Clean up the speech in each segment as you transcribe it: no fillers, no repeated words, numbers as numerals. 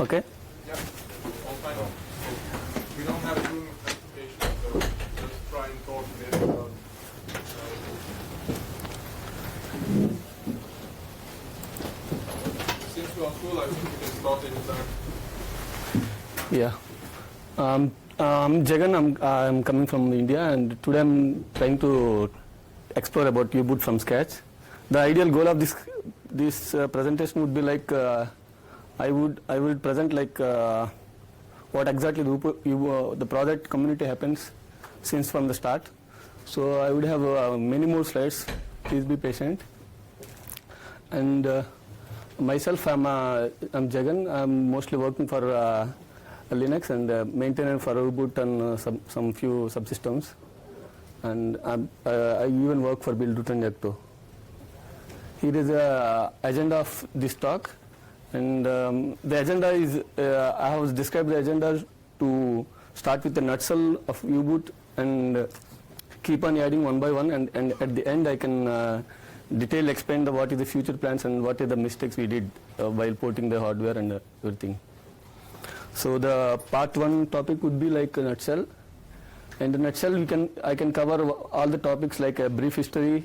Okay. Yeah. All fine. We don't have a Zoom application, so just try and talk a bit about. Since we're on school, I think we can start anytime. Yeah. Jagan, I'm coming from India, and today I'm trying to explore about U-boot from scratch. The ideal goal of this presentation would be like I would present like what exactly the project community happens since from the start. So I would have many more slides. Please be patient. And myself, I'm Jagan. I'm mostly working for Linux and maintainer for U-boot and some few subsystems. And I even work for Build Root and Yocto. Here is the agenda of this talk. And the agenda is, I have described the agenda to start with the nutshell of U-boot and keep on adding one by one, and at the end I can detail explain what is the future plans and what are the mistakes we did while porting the hardware and everything. So the part one topic would be like a nutshell. In the nutshell, I can cover all the topics like a brief history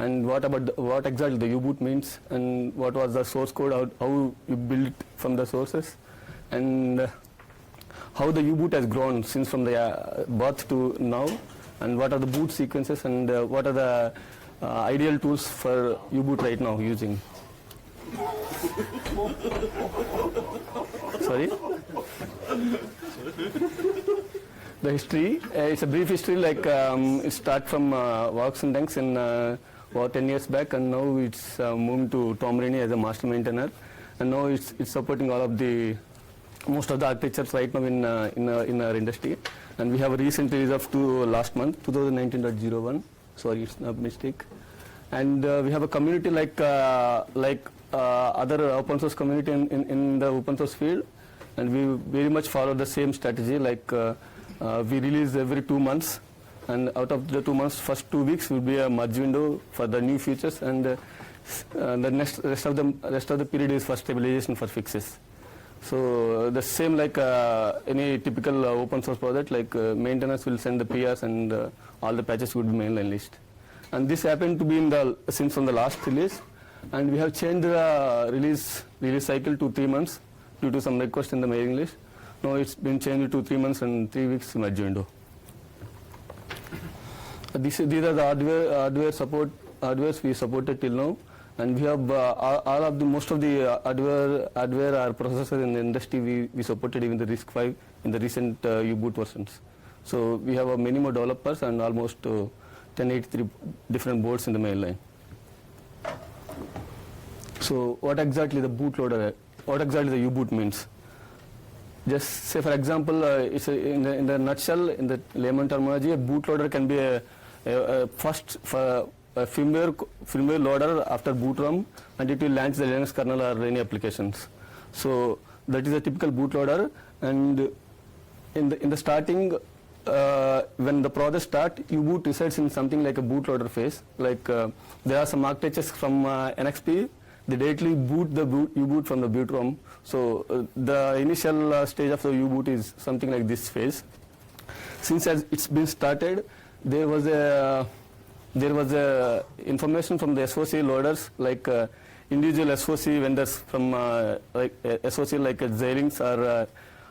and what exactly the U-boot means and what was the source code, how you build it from the sources, and how the U-boot has grown since from the birth to now, and what are the boot sequences and what are the ideal tools for U-boot right now using. Sorry? The history, it's a brief history, like it starts from Vox and Dunks in about 10 years back, and now it's moved to Tom Rainey as a master maintainer, and now it's supporting all of the most of the architectures right now in our industry. And we have a recent release of last month, 2019.01. Sorry, it's a mistake. And we have a community like other open source community in the open source field, and we very much follow the same strategy. Like we release every 2 months, and out of the 2 months, first 2 weeks will be a merge window for the new features, and the rest of the period is for stabilization for fixes. So the same like any typical open source project, like maintainers will send the PRs and all the patches would be mainline list. And this happened to be since from the last release, and we have changed the release cycle to 3 months due to some request in the mailing list. Now it's been changed to 3 months and 3 weeks merge window. These are the hardwares we supported till now, and we have most of the hardware or processors in the industry we supported even the RISC-V in the recent U-boot versions. So we have many more developers and almost 1083 different boards in the mainline. So what exactly the bootloader? What exactly the U-boot means? Just say, for example, it's in the nutshell, in the layman terminology, a bootloader can be a firmware loader after boot ROM, and it will launch the Linux kernel or any applications. So that is a typical bootloader. And in the starting, when the project starts, U-boot resides in something like a bootloader phase. Like there are some architectures from NXP. They directly boot the U-boot from the boot ROM. So the initial stage of the U-boot is something like this phase. Since as it's been started, there was a information from the SOC loaders, like individual SOC vendors from like SOC like Xilinx or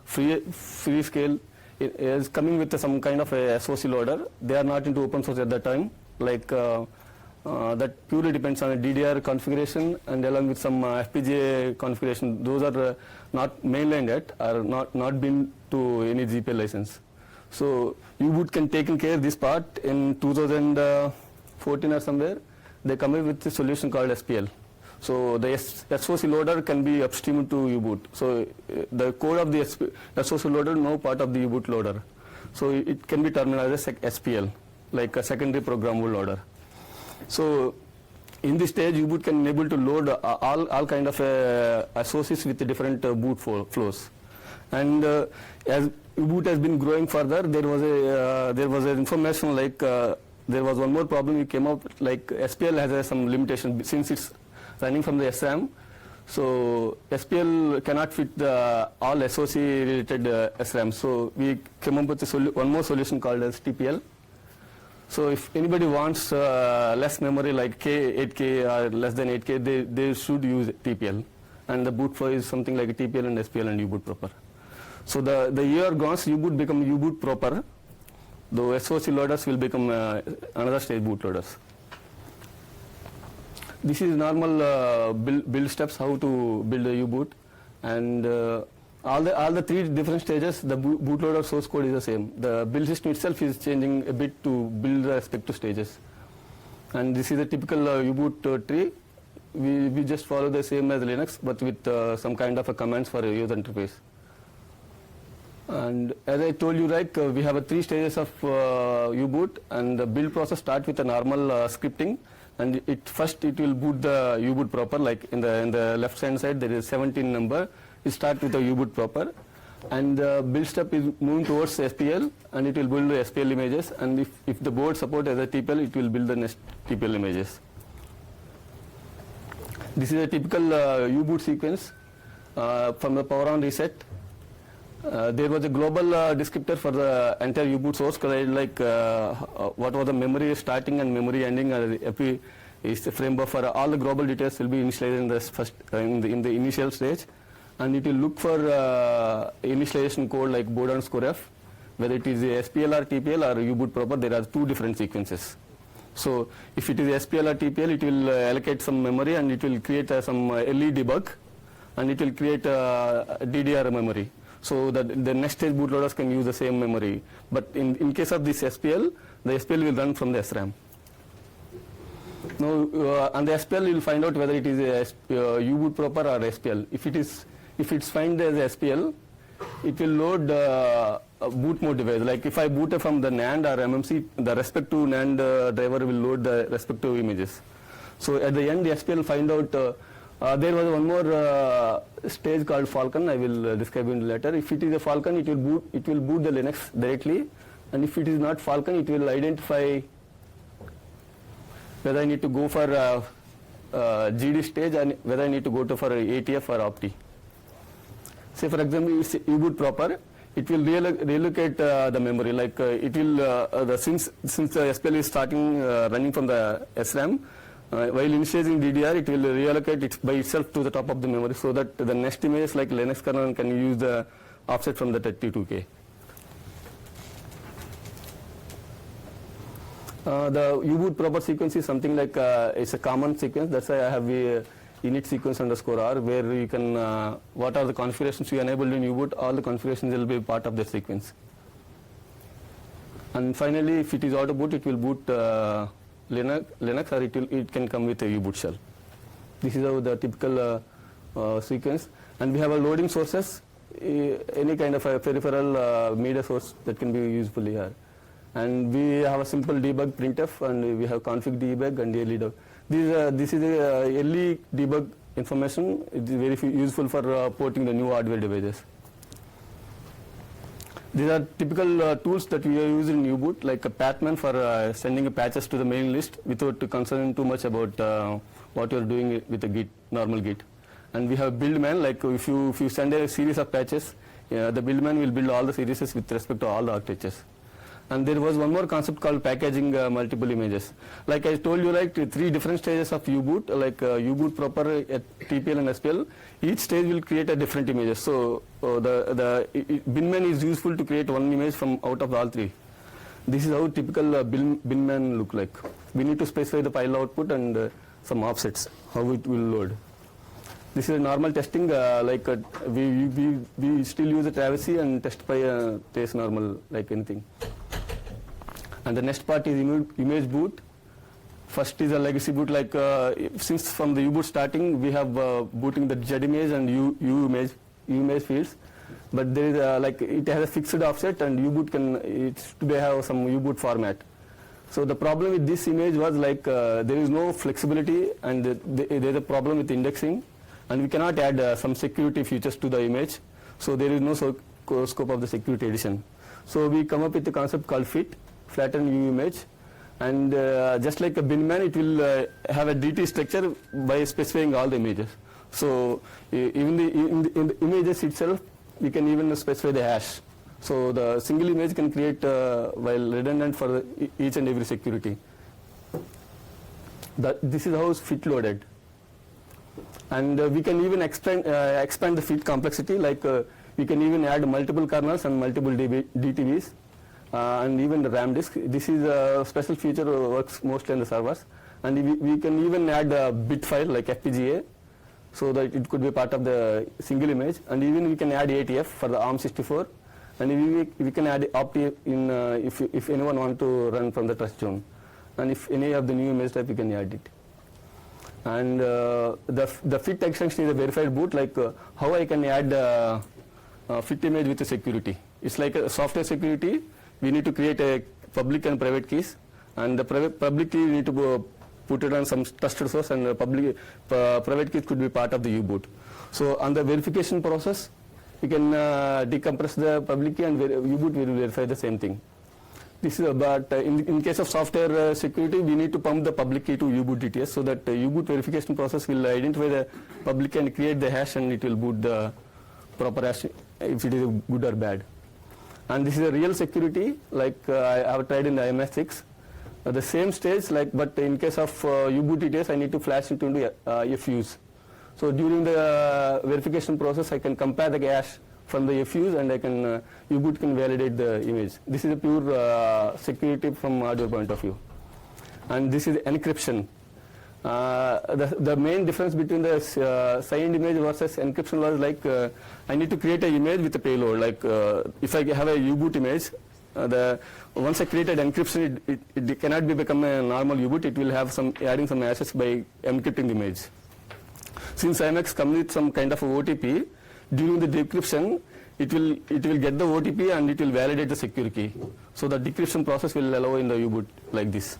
Freescale is coming with some kind of a SOC loader. They are not into open source at that time. Like that purely depends on a DDR configuration and along with some FPGA configuration. Those are not mainlined yet, or not been to any GPL license. So U-boot can take care of this part. In 2014 or somewhere, they come up with a solution called SPL. So the SOC loader can be upstream to U-boot. So the code of the SOC loader now part of the U-boot loader. So it can be terminated as SPL, like a secondary programmable loader. So in this stage, U-boot can enable to load all kind of SOCs with different boot flows. And as U-boot has been growing further, there was an information like there was one more problem we came up, like SPL has some limitation since it's running from the SRAM. So SPL cannot fit all SOC related SRAM. So we came up with one more solution called as TPL. So if anybody wants less memory like 8K or less than 8K, they should use TPL. And the boot flow is something like TPL and SPL and U-boot proper. So the year goes, U-boot become U-boot proper. The SOC loaders will become another stage bootloaders. This is normal build steps, how to build a U-boot, and all the three different stages, the bootloader source code is the same. The build system itself is changing a bit to build the respective stages. And this is a typical U-boot tree. We just follow the same as Linux, but with some kind of a commands for a user interface. And as I told you, like we have 3 stages of U-boot, and the build process starts with a normal scripting. And first it will boot the U-boot proper, like in the left hand side there is 17 number. It starts with the U-boot proper, and the build step is moving towards SPL, and it will build the SPL images. And if the board support as a TPL, it will build the next TPL images. This is a typical U-boot sequence from the power on reset. There was a global descriptor for the entire U-boot source code, like what was the memory starting and memory ending. Is the frame buffer. All the global details will be initialized in the first in the initial stage, and it will look for initialization code like board_f, whether it is a SPL or TPL or U-boot proper. There are 2 different sequences. So if it is SPL or TPL, it will allocate some memory, and it will create some LE debug, and it will create DDR memory. So that the next stage bootloaders can use the same memory. But in case of this SPL, the SPL will run from the SRAM. Now on the SPL you will find out whether it is a U-boot proper or SPL. If it's found as SPL, it will load a boot mode device. Like if I boot from the NAND or MMC, the respective NAND driver will load the respective images. So at the end, the SPL will find out. There was one more stage called Falcon. I will describe it later. If it is a Falcon, it will boot the Linux directly, and if it is not Falcon, it will identify whether I need to go for GD stage and whether I need to go for ATF or OPTI. Say for example, it's U-boot proper. It will relocate the memory. Like it will since the SPL is starting running from the SRAM. While initializing DDR, it will reallocate it by itself to the top of the memory, so that the next image like Linux kernel can use the offset from the 32K. The U-boot proper sequence is something like it's a common sequence. That's why I have a init sequence _R, where you can what are the configurations you enabled in U-boot. All the configurations will be part of the sequence. And finally, if it is auto boot, it will boot Linux, or it can come with a U-boot shell. This is how the typical sequence. And we have a loading sources, any kind of a peripheral media source that can be useful here. And we have a simple debug printf, and we have config debug and LE debug. This is a LE debug information. It is very useful for porting the new hardware devices. These are typical tools that we are using in U-boot, like a Patman for sending patches to the mailing list without concerning too much about what you are doing with a Git, normal Git. And we have Buildman, like if you send a series of patches, the Buildman will build all the series with respect to all the architectures. And there was one more concept called packaging multiple images. Like I told you, like 3 different stages of U-boot, like U-boot proper, TPL and SPL. Each stage will create a different image. So binman is useful to create one image from out of all 3. This is how typical binman look like. We need to specify the file output and some offsets, how it will load. This is normal testing, we still use a Travis and test by trace normal like anything. And the next part is image boot. First is a legacy boot, like since from the U-boot starting, we have booting the Z image and U image fields. But there is like it has a fixed offset, and U-boot today have some U-boot format. So the problem with this image was like there is no flexibility, and there is a problem with indexing, and we cannot add some security features to the image. So there is no scope of the security edition. So we come up with a concept called fit, flatten U image, and just like a binman, it will have a DT structure by specifying all the images. So even in the images itself, we can even specify the hash. So the single image can create while redundant for each and every security. This is how it's fit loaded. And we can even expand the fit complexity, like we can even add multiple kernels and multiple DTVs and even the RAM disk. This is a special feature works mostly on the servers. And we can even add a bit file like FPGA, so that it could be part of the single image. And even we can add ATF for the ARM64. And we can add Opti in if anyone want to run from the trust zone. And if any of the new image type, we can add it. And the fit extension is a verified boot, like how I can add fit image with the security. It's like a software security. We need to create a public and private keys, and the public key we need to put it on some trusted source, and private keys could be part of the U-boot. So on the verification process, we can decompress the public key, and U-boot will verify the same thing. This is but in case of software security, we need to pump the public key to U-boot DTS, so that U-boot verification process will identify the public key and create the hash, and it will boot the proper hash if it is good or bad. And this is a real security, like I have tried in the MS6. The same stage, like, but in case of U-boot DTS, I need to flash it into FUs. So during the verification process, I can compare the hash from the FUs, and I can U-boot can validate the image. This is a pure security from hardware point of view. And this is encryption. The main difference between the signed image versus encryption was like I need to create an image with a payload. Like if I have a U-boot image, once I created encryption, it cannot become a normal U-boot. It will have adding some hashes by encrypting the image. Since IMX comes with some kind of a OTP, during the decryption, it will get the OTP and it will validate the secure key. So the decryption process will allow in the U-boot like this.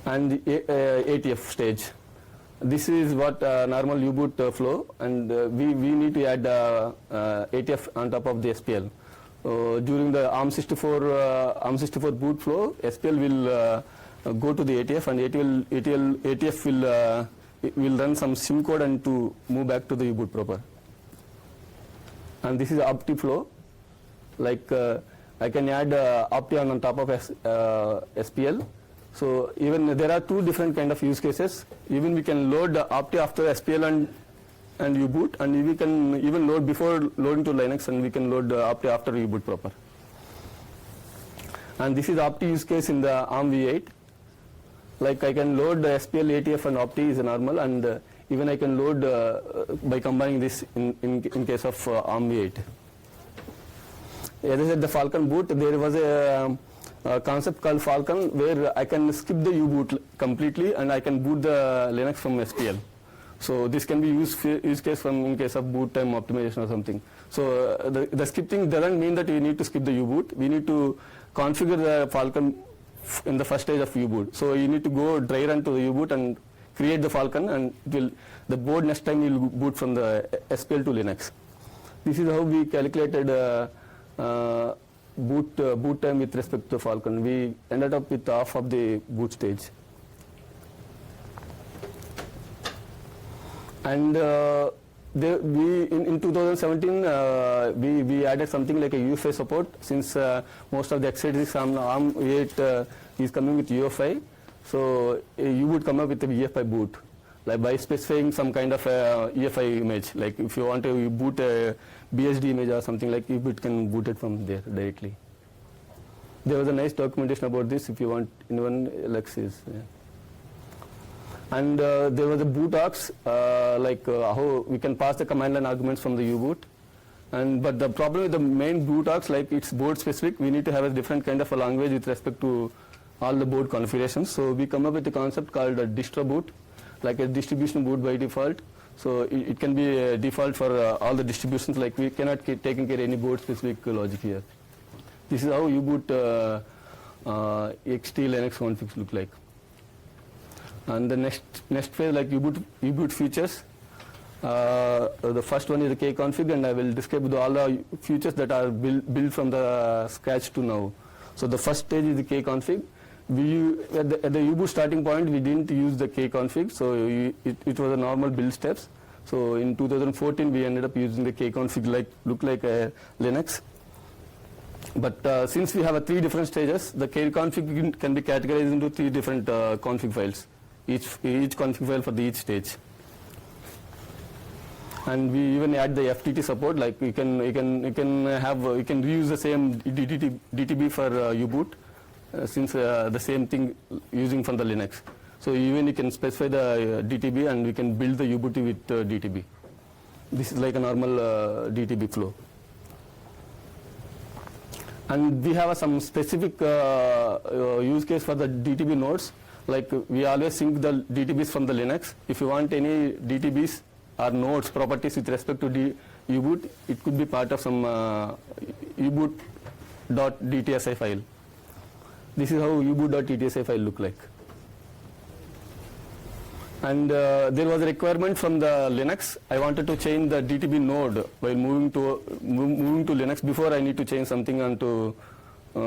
And the ATF stage. This is what normal U-boot flow, and we need to add ATF on top of the SPL. During the ARM64 boot flow, SPL will go to the ATF, and ATF will run some SIM code and to move back to the U-boot proper. And this is Opti flow. Like I can add Opti on top of SPL. So even there are two different kind of use cases. Even we can load Opti after SPL and U-boot, and we can even load before loading to Linux, and we can load Opti after U-boot proper. And this is Opti use case in the ARM v8. Like I can load the SPL, ATF, and Opti is normal, and even I can load by combining this in case of ARM v8. As I said, the Falcon boot, there was a concept called Falcon, where I can skip the U-boot completely, and I can boot the Linux from SPL. So this can be use case from in case of boot time optimization or something. So the skipping doesn't mean that you need to skip the U-boot. We need to configure the Falcon in the first stage of U-boot. So you need to go dry run to the U-boot and create the Falcon, and the board next time will boot from the SPL to Linux. This is how we calculated boot time with respect to Falcon. We ended up with half of the boot stage. And in 2017 we added something like a UFI support, since most of the x86 ARM 8 is coming with UFI. So you would come up with a UFI boot, like by specifying some kind of a UFI image. Like if you want to boot a BSD image or something, like it can boot it from there directly. There was a nice documentation about this if you want anyone like this. Yeah. And there was a boot ops, like how we can pass the command line arguments from the U-boot. But the problem with the main boot ops, like it's board specific, we need to have a different kind of a language with respect to all the board configurations. So we come up with a concept called a distro boot, like a distribution boot by default. So it can be a default for all the distributions, like we cannot taking care of any board specific logic here. This is how U-boot XT Linux configs look like. And the next phase, like U-boot features. The first one is the kconfig, and I will describe all the features that are built from the scratch to now. So the first stage is the kconfig, at the U-boot starting point, we didn't use the kconfig, so it was a normal build steps. So in 2014, we ended up using the kconfig look like a Linux. But since we have 3 different stages, the kconfig can be categorized into 3 different config files, each config file for each stage. And we even add the FTT support, like you can reuse the same DTB for U-boot, since the same thing using from the Linux. So even you can specify the DTB and we can build the U-boot with DTB. This is like a normal DTB flow. And we have some specific use case for the DTB nodes. Like we always sync the DTBs from the Linux. If you want any DTBs or nodes properties with respect to U-boot, it could be part of some uboot.dtsi file. This is how uboot.dtsi file look like. And there was a requirement from the Linux. I wanted to change the DTB node while moving to Linux. Before I need to change something onto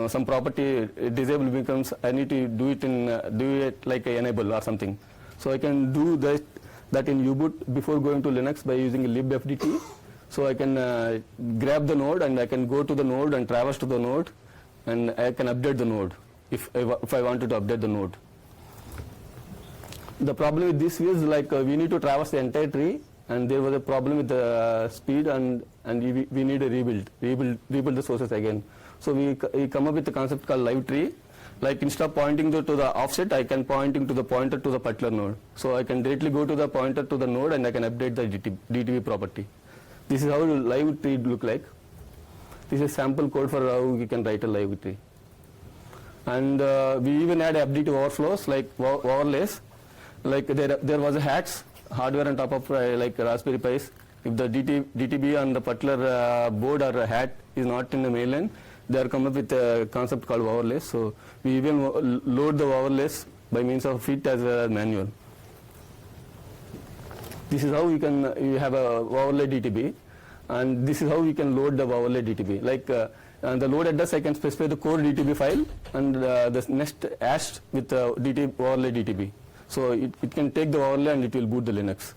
some property disable becomes, I need to do it like a enable or something. So I can do that in U-boot before going to Linux by using libfdt. So I can grab the node and I can go to the node and traverse to the node, and I can update the node if I wanted to update the node. The problem with this is like we need to traverse the entire tree, and there was a problem with the speed, and we need a rebuild the sources again. So we come up with a concept called live tree. Like instead of pointing to the offset, I can pointing to the pointer to the particular node. So I can directly go to the pointer to the node and I can update the DTB property. This is how live tree look like. This is sample code for how we can write a live tree. And we even add FDT overflows like overlays. Like there was a hacks hardware on top of like Raspberry Pis. If the DTB on the particular board or a hat is not in the mainline, they are come up with a concept called overlays. So we even load the overlays by means of fit as a manual. This is how you have a overlay DTB, and this is how we can load the overlay DTB. Like and the load address, I can specify the core DTB file and the next hash with the overlay DTB. So it can take the overlay and it will boot the Linux.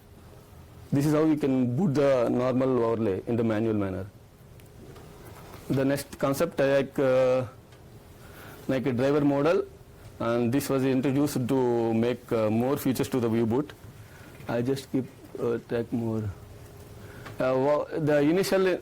This is how we can boot the normal overlay in the manual manner. The next concept like a driver model, and this was introduced to make more features to the U-boot. I just keep track more. The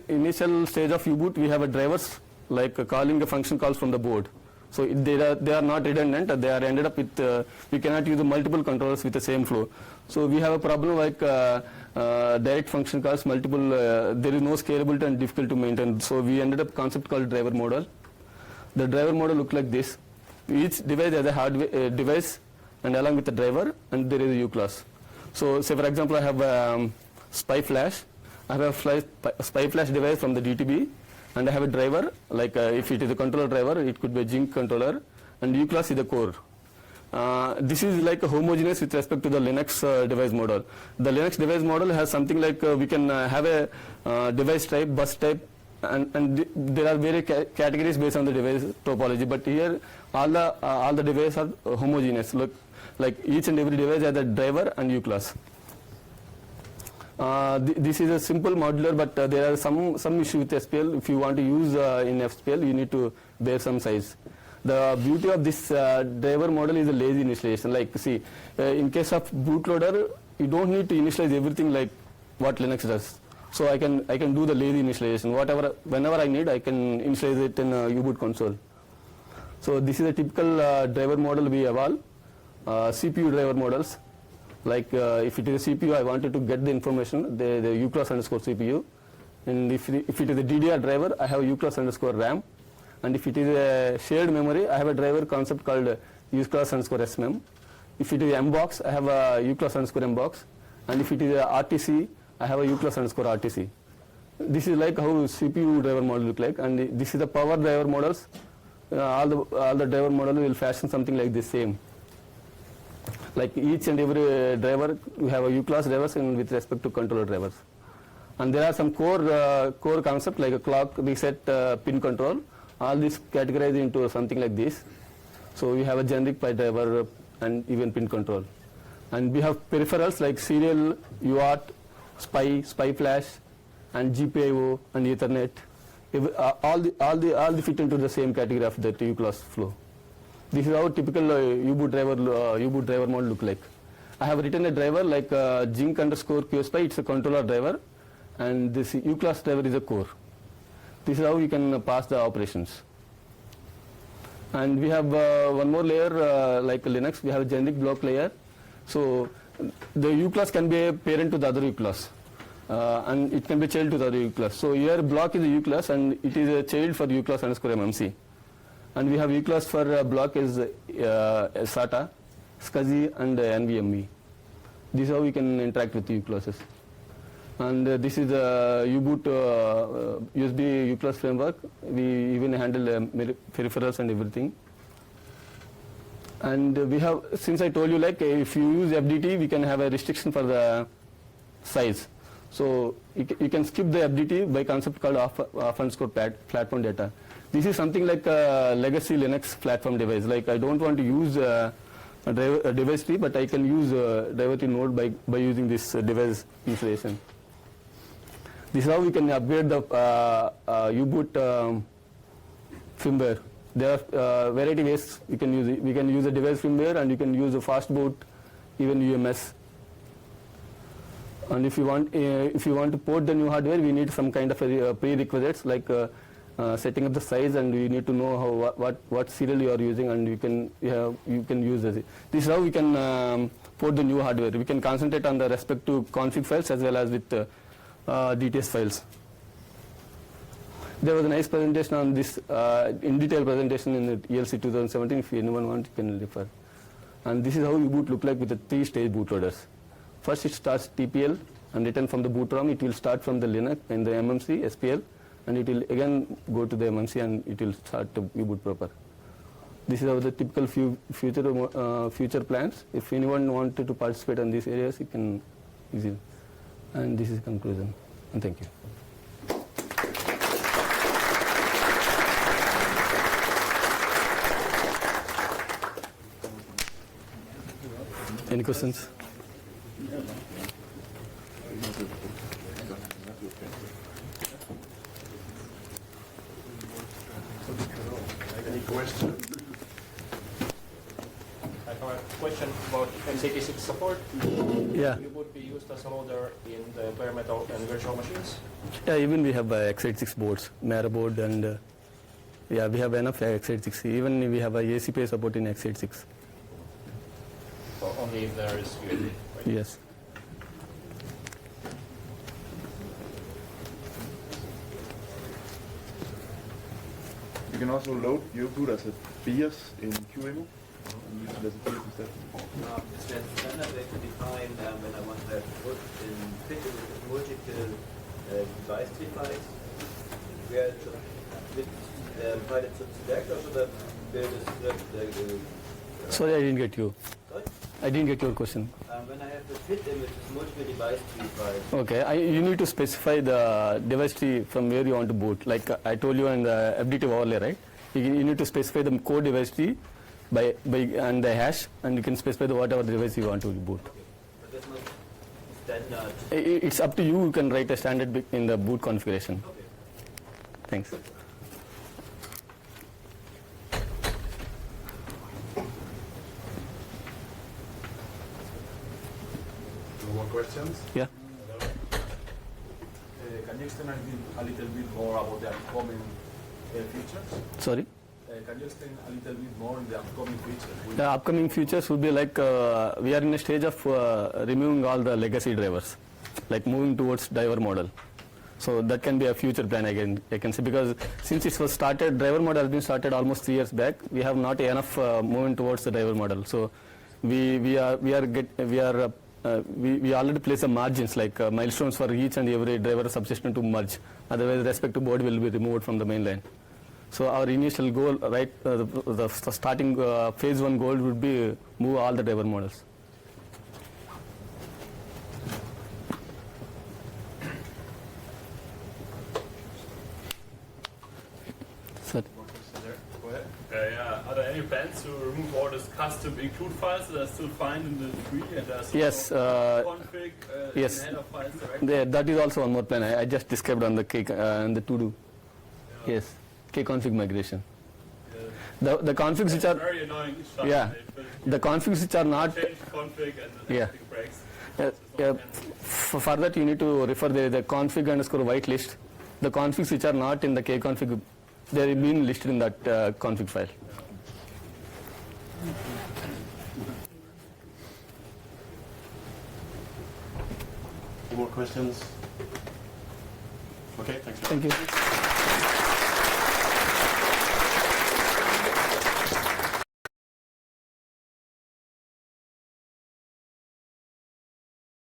initial stage of U-boot, we have a drivers like calling the function calls from the board. So they are not redundant. They are ended up with we cannot use the multiple controllers with the same flow. So we have a problem like direct function calls multiple. There is no scalability and difficult to maintain. So we ended up concept called driver model. The driver model look like this. Each device has a hardware device, and along with the driver, and there is a U class. So say for example, I have spy flash. I have a spy flash device from the DTB. And I have a driver, like if it is a controller driver, it could be a Jinx controller, and U class is the core. This is like a homogeneous with respect to the Linux device model. The Linux device model has something like we can have a device type, bus type, and there are various categories based on the device topology. But here, all the devices are homogeneous. Look, like each and every device has a driver and U class. This is a simple modular, but there are some issue with SPL. If you want to use in SPL, you need to bear some size. The beauty of this driver model is a lazy initialization. Like see, in case of bootloader, you don't need to initialize everything like what Linux does. So I can do the lazy initialization. Whenever I need, I can initialize it in U-boot console. So this is a typical driver model we evolve. CPU driver models. Like if it is a CPU, I wanted to get the information, the U class underscore CPU. And if it is a DDR driver, I have U class underscore RAM. And if it is a shared memory, I have a driver concept called U class underscore SMEM. If it is MBOX, I have a U class underscore MBOX. And if it is a RTC, I have a U class underscore RTC. This is like how CPU driver model look like. And this is the power driver models. All the driver model will fashion something like this same. Like each and every driver, you have a U class drivers and with respect to controller drivers. And there are some core concept like a clock, reset, pin control. All this categorized into something like this. So we have a generic PI driver and even pin control. And we have peripherals like serial, UART, SPI flash, and GPIO and Ethernet. All the fit into the same category of the uClass flow. This is how typical U-boot driver model look like. I have written a driver like Jinc underscore QSPI. It's a controller driver, and this uClass driver is a core. This is how you can pass the operations. And we have one more layer like Linux. We have a generic block layer. So the uClass can be a parent to the other uClass. And it can be child to the other uClass. So here block is a uClass and it is a child for uClass underscore MMC. And we have uClass for block is SATA, SCSI and NVMe. This is how we can interact with uClasses. And this is the U-boot USB uClass framework. We even handle peripherals and everything. And we have, since I told you like if you use FDT, we can have a restriction for the size. So you can skip the FDT by concept called off underscore platform data. This is something like a legacy Linux platform device. Like I don't want to use a device tree, but I can use a driver tree node by using this device installation. This is how we can upgrade the U-boot firmware. There are variety ways we can use it. We can use a device firmware and you can use a fast boot, even UMS. And if you want to port the new hardware, we need some kind of a prerequisites like setting up the size, and we need to know how what serial you are using, and you can use this. This is how we can port the new hardware. We can concentrate on the respective config files as well as with DTS files. There was a nice presentation on this, in detail presentation in the ELC 2017. If anyone wants, you can refer. And this is how U-boot look like with the 3-stage bootloaders. First it starts TPL and written from the boot ROM. It will start from the Linux and the MMC, SPL, and it will again go to the MMC and it will start to U-boot proper. This is how the typical future plans. If anyone wanted to participate in these areas, you can easily. And this is conclusion. And thank you. Any questions? Any question? I have a question about x86 support. Yeah. You would be used as a loader in the bare metal and virtual machines. Yeah, even we have x86 boards, Mara board, and yeah, we have enough x86. Even we have a ACPA support in x86. So only if there is USB, right? Yes. You can also load U-boot as a BIOS in QEMU and use it as a BIOS instead. It's then standard way to define when I want to have put in fit with multiple device device, where it should provide it to select or should I build a Sorry, I didn't get you. sorry? I didn't get your question. When I have the fit image with multiple device device, Okay, you need to specify the device tree from where you want to boot. Like I told you in the FDT overlay, right? You need to specify the core device tree by and the hash, and you can specify whatever device you want to boot. but that's not standard. It's up to you. You can write a standard bit in the boot configuration. Okay. Thanks. No more questions? Yeah. Can you explain a little bit more about the upcoming features? Sorry. Can you explain a little bit more on the upcoming features? The upcoming features would be like we are in a stage of removing all the legacy drivers, like moving towards driver model. So that can be a future plan I can say, because since it was started, driver model has been started almost 3 years back. We have not enough moving towards the driver model. So we already place some margins like milestones for each and every driver subsystem to merge. Otherwise, respective board will be removed from the main line. So our initial goal, right, the starting phase 1 goal would be move all the driver models. Sir. More questions there? Go ahead. Yeah. Are there any plans to remove all these custom include files that are still found in the tree and are still Yes, config yes. and header files directly? That is also one more plan. I just described on the K and the to do. Yes, Kconfig migration. The configs which are Very annoying stuff. yeah, the configs which are not Change config and Yeah. everything breaks. for that you need to refer the config underscore whitelist. The configs which are not in the Kconfig, they are being listed in that config file. Any more questions? Okay, thanks. Thank you.